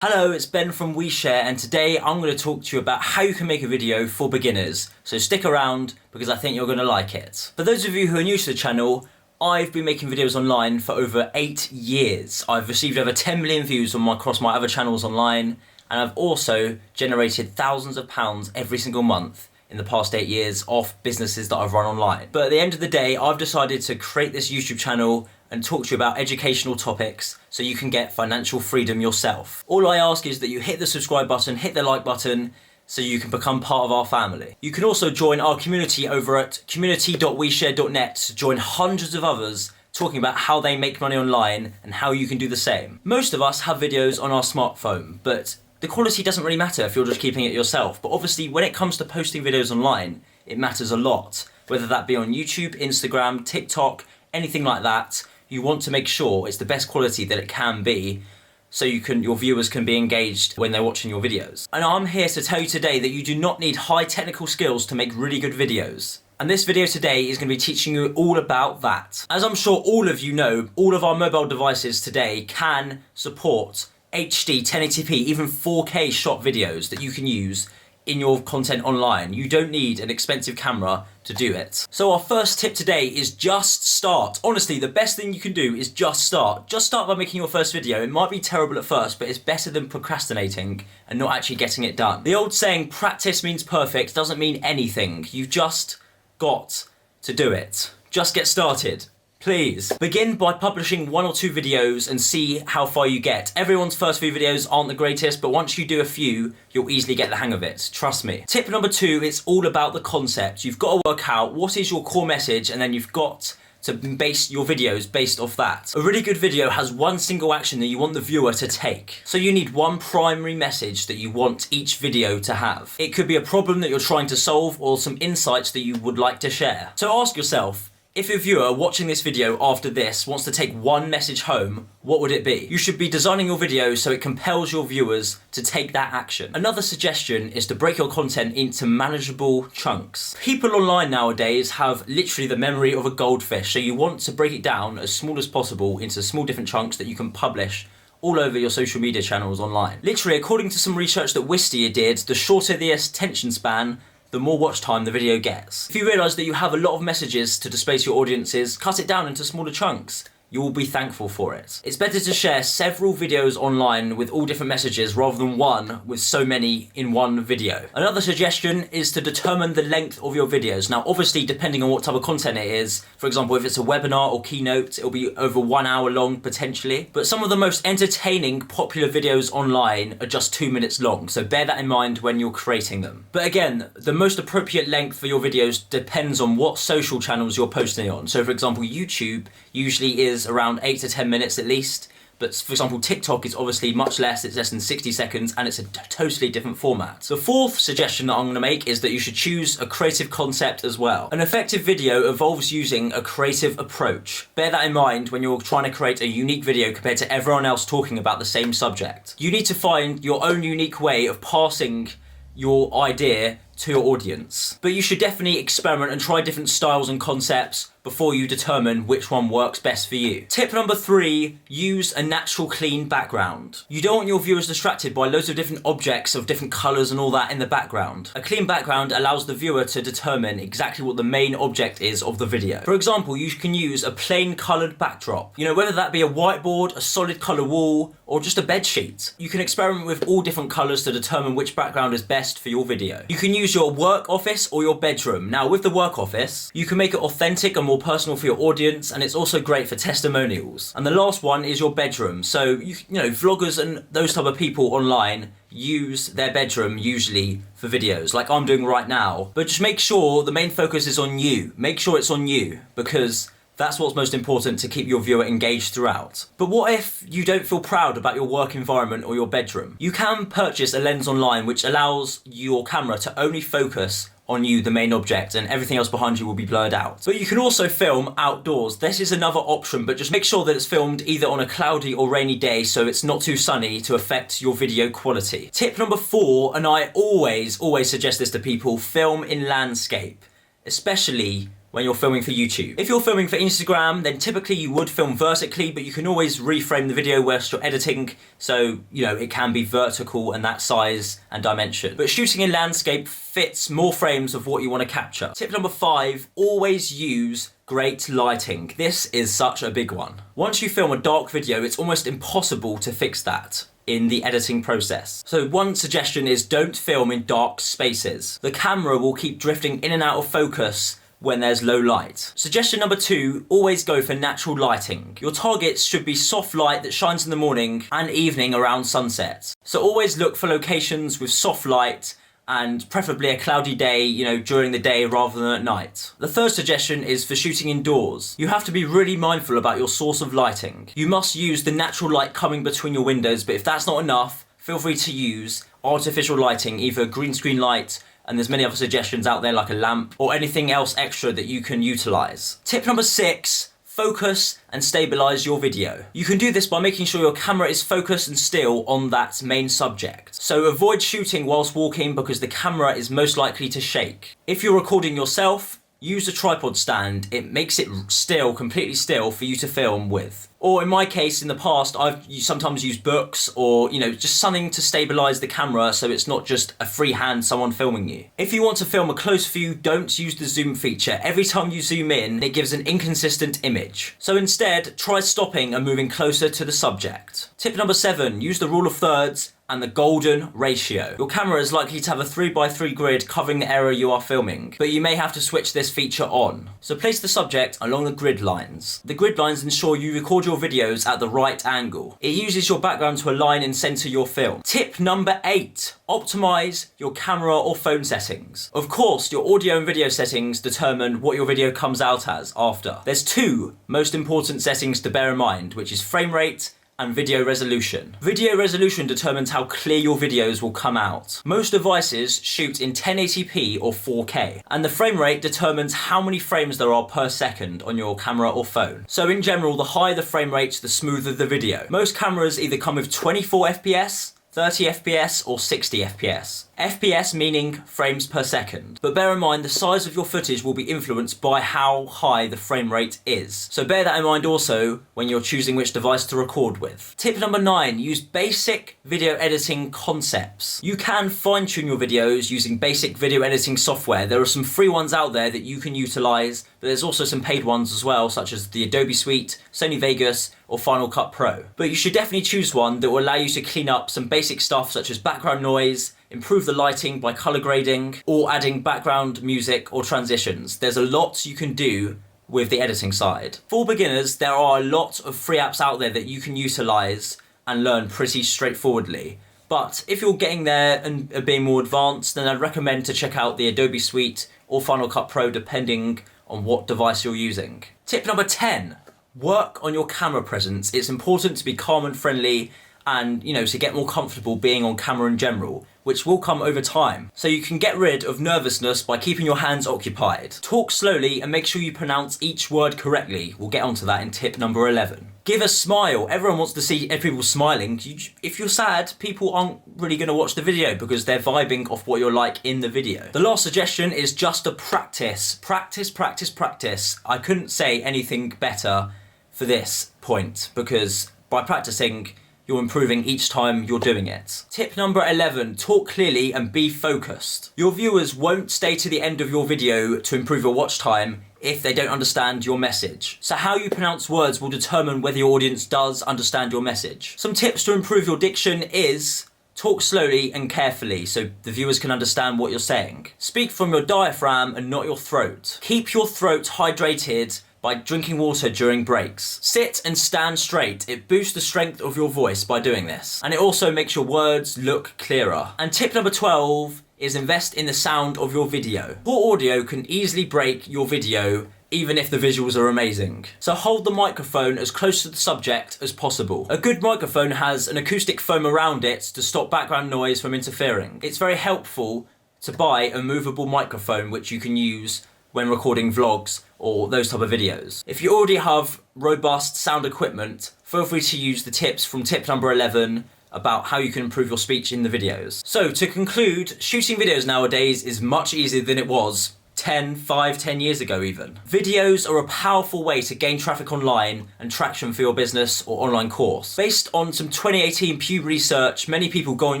Hello, it's Ben from Weshare, and today I'm going to talk to you about how you can make a video for beginners. So stick around because I think you're going to like it. For those of you who are new to the channel, I've been making videos online for over 8 years. I've received over 10 million views across my other channels online, and I've also generated thousands of pounds every single month in the past 8 years off businesses that I've run online. But at the end of the day, I've decided to create this YouTube channel and talk to you about educational topics so you can get financial freedom yourself. All I ask is that you hit the subscribe button, hit the like button, so you can become part of our family. You can also join our community over at community.weshare.net to join hundreds of others talking about how they make money online and how you can do the same. Most of us have videos on our smartphone, but the quality doesn't really matter if you're just keeping it yourself. But obviously when it comes to posting videos online, it matters a lot. Whether that be on YouTube, Instagram, TikTok, anything like that, you want to make sure it's the best quality that it can be so your viewers can be engaged when they're watching your videos. And I'm here to tell you today that you do not need high technical skills to make really good videos. And this video today is going to be teaching you all about that. As I'm sure all of you know, all of our mobile devices today can support HD, 1080p, even 4K shot videos that you can use in your content online. You don't need an expensive camera to do it. So our first tip today is just start. Honestly, the best thing you can do is just start. Just start by making your first video. It might be terrible at first, but it's better than procrastinating and not actually getting it done. The old saying, practice means perfect, doesn't mean anything. You've just got to do it. Just get started. Please. Begin by publishing 1 or 2 videos and see how far you get. Everyone's first few videos aren't the greatest, but once you do a few, you'll easily get the hang of it. Trust me. Tip number 2, it's all about the concept. You've got to work out what is your core message, and then you've got to base your videos based off that. A really good video has one single action that you want the viewer to take. So you need one primary message that you want each video to have. It could be a problem that you're trying to solve or some insights that you would like to share. So ask yourself, if a viewer watching this video after this wants to take one message home, what would it be? You should be designing your video so it compels your viewers to take that action. Another suggestion is to break your content into manageable chunks. People online nowadays have literally the memory of a goldfish, so you want to break it down as small as possible into small different chunks that you can publish all over your social media channels online. Literally, according to some research that Weshare did, the shorter the attention span, the more watch time the video gets. If you realise that you have a lot of messages to display to your audiences, cut it down into smaller chunks. You will be thankful for it. It's better to share several videos online with all different messages rather than one with so many in one video. Another suggestion is to determine the length of your videos. Now obviously depending on what type of content it is, for example if it's a webinar or keynote, it'll be over 1 hour long potentially. But some of the most entertaining popular videos online are just 2 minutes long, so bear that in mind when you're creating them. But again, the most appropriate length for your videos depends on what social channels you're posting on. So for example YouTube usually is around 8 to 10 minutes at least, but for example TikTok is obviously much less, it's less than 60 seconds and it's a totally different format. The fourth suggestion that I'm going to make is that you should choose a creative concept as well. An effective video involves using a creative approach. Bear that in mind when you're trying to create a unique video compared to everyone else talking about the same subject. You need to find your own unique way of passing your idea to your audience. But you should definitely experiment and try different styles and concepts before you determine which one works best for you. Tip number 3, use a natural clean background. You don't want your viewers distracted by loads of different objects of different colours and all that in the background. A clean background allows the viewer to determine exactly what the main object is of the video. For example, you can use a plain coloured backdrop. You know, whether that be a whiteboard, a solid colour wall, or just a bed sheet. You can experiment with all different colours to determine which background is best for your video. You can use your work office or your bedroom. Now with the work office, you can make it authentic and more personal for your audience, and it's also great for testimonials. And the last one is your bedroom. So you know, vloggers and those type of people online use their bedroom usually for videos like I'm doing right now. But just make sure the main focus is on you. Make sure it's on you, because that's what's most important to keep your viewer engaged throughout. But what if you don't feel proud about your work environment or your bedroom? You can purchase a lens online which allows your camera to only focus on you, the main object, and everything else behind you will be blurred out. But you can also film outdoors. This is another option, but just make sure that it's filmed either on a cloudy or rainy day so it's not too sunny to affect your video quality. Tip number 4, and I always suggest this to people, film in landscape, especially when you're filming for YouTube. If you're filming for Instagram, then typically you would film vertically, but you can always reframe the video whilst you're editing, so, you know, it can be vertical and that size and dimension. But shooting in landscape fits more frames of what you want to capture. Tip number 5, always use great lighting. This is such a big one. Once you film a dark video, it's almost impossible to fix that in the editing process. So one suggestion is don't film in dark spaces. The camera will keep drifting in and out of focus when there's low light. Suggestion number 2, always go for natural lighting. Your targets should be soft light that shines in the morning and evening around sunset. So always look for locations with soft light and preferably a cloudy day, you know, during the day rather than at night. The third suggestion is for shooting indoors. You have to be really mindful about your source of lighting. You must use the natural light coming between your windows, but if that's not enough, feel free to use artificial lighting, either green screen light, and there's many other suggestions out there like a lamp, or anything else extra that you can utilize. Tip number 6, focus and stabilize your video. You can do this by making sure your camera is focused and still on that main subject. So avoid shooting whilst walking because the camera is most likely to shake. If you're recording yourself, use a tripod stand. It makes it still, completely still for you to film with. Or in my case, in the past, I've sometimes used books or, you know, just something to stabilize the camera so it's not just a free hand someone filming you. If you want to film a close view, don't use the zoom feature. Every time you zoom in, it gives an inconsistent image. So instead, try stopping and moving closer to the subject. Tip number 7, use the rule of thirds and the golden ratio. Your camera is likely to have a 3x3 grid covering the area you are filming, but you may have to switch this feature on. So place the subject along the grid lines. The grid lines ensure you record your videos at the right angle. It uses your background to align and center your film. Tip number 8, optimize your camera or phone settings. Of course, your audio and video settings determine what your video comes out as after. There's 2 most important settings to bear in mind, which is frame rate and video resolution. Video resolution determines how clear your videos will come out. Most devices shoot in 1080p or 4K, and the frame rate determines how many frames there are per second on your camera or phone. So in general, the higher the frame rate, the smoother the video. Most cameras either come with 24 FPS, 30 FPS or 60 FPS. FPS meaning frames per second. But bear in mind the size of your footage will be influenced by how high the frame rate is. So bear that in mind also when you're choosing which device to record with. Tip number 9, use basic video editing concepts. You can fine-tune your videos using basic video editing software. There are some free ones out there that you can utilize, but there's also some paid ones as well, such as the Adobe Suite, Sony Vegas, or Final Cut Pro. But you should definitely choose one that will allow you to clean up some basic stuff such as background noise, improve the lighting by color grading, or adding background music or transitions. There's a lot you can do with the editing side. For beginners, there are a lot of free apps out there that you can utilize and learn pretty straightforwardly. But if you're getting there and are being more advanced, then I'd recommend to check out the Adobe Suite or Final Cut Pro depending on what device you're using. Tip number 10, work on your camera presence. It's important to be calm and friendly and, you know, to get more comfortable being on camera in general, which will come over time. So you can get rid of nervousness by keeping your hands occupied. Talk slowly and make sure you pronounce each word correctly. We'll get onto that in tip number 11. Give a smile. Everyone wants to see people smiling. If you're sad, people aren't really going to watch the video because they're vibing off what you're like in the video. The last suggestion is just to practice. Practice, practice, practice. I couldn't say anything better for this point because by practicing, you're improving each time you're doing it. Tip number 11, talk clearly and be focused. Your viewers won't stay to the end of your video to improve your watch time if they don't understand your message. So how you pronounce words will determine whether your audience does understand your message. Some tips to improve your diction is talk slowly and carefully so the viewers can understand what you're saying. Speak from your diaphragm and not your throat. Keep your throat hydrated by drinking water during breaks. Sit and stand straight. It boosts the strength of your voice by doing this. And it also makes your words look clearer. And tip number 12 is invest in the sound of your video. Poor audio can easily break your video even if the visuals are amazing. So hold the microphone as close to the subject as possible. A good microphone has an acoustic foam around it to stop background noise from interfering. It's very helpful to buy a movable microphone which you can use when recording vlogs or those type of videos. If you already have robust sound equipment, feel free to use the tips from tip number 11 about how you can improve your speech in the videos. So to conclude, shooting videos nowadays is much easier than it was 10 years ago even. Videos are a powerful way to gain traffic online and traction for your business or online course. Based on some 2018 Pew research, many people go on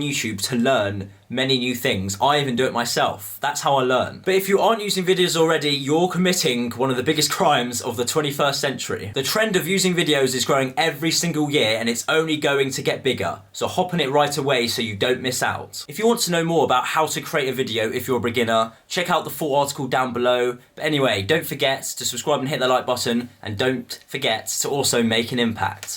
YouTube to learn many new things. I even do it myself. That's how I learn. But if you aren't using videos already, you're committing one of the biggest crimes of the 21st century. The trend of using videos is growing every single year and it's only going to get bigger. So hop on it right away so you don't miss out. If you want to know more about how to create a video if you're a beginner, check out the full article down below. But anyway, don't forget to subscribe and hit the like button, and don't forget to also make an impact.